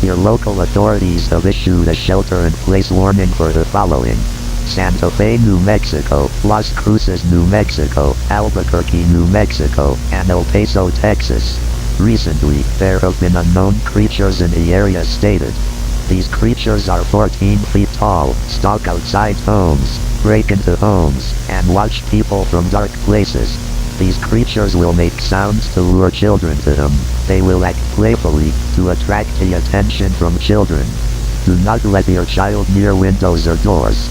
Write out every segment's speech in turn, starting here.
Your local authorities have issued a shelter-in-place warning for the following: Santa Fe, New Mexico, Las Cruces, New Mexico, Albuquerque, New Mexico, and El Paso, Texas. Recently, there have been unknown creatures in the area stated. These creatures are 14 feet tall, stalk outside homes, break into homes, and watch people from dark places. These creatures will make sounds to lure children to them. They will act playfully, to attract the attention from children. Do not let your child near windows or doors.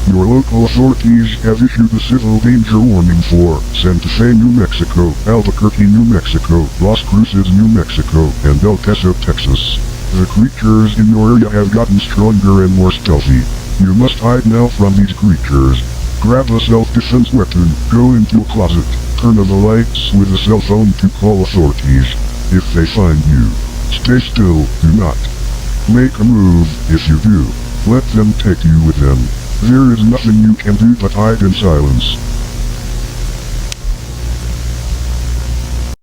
Your local authorities have issued a civil danger warning for Santa Fe, New Mexico, Albuquerque, New Mexico, Las Cruces, New Mexico, and El Paso, Texas. The creatures in your area have gotten stronger and more stealthy. You must hide now from these creatures. Grab a self-defense weapon, go into a closet, turn on the lights with a cell phone to call authorities. If they find you, stay still, do not make a move. If you do, let them take you with them. There is nothing you can do but hide in silence.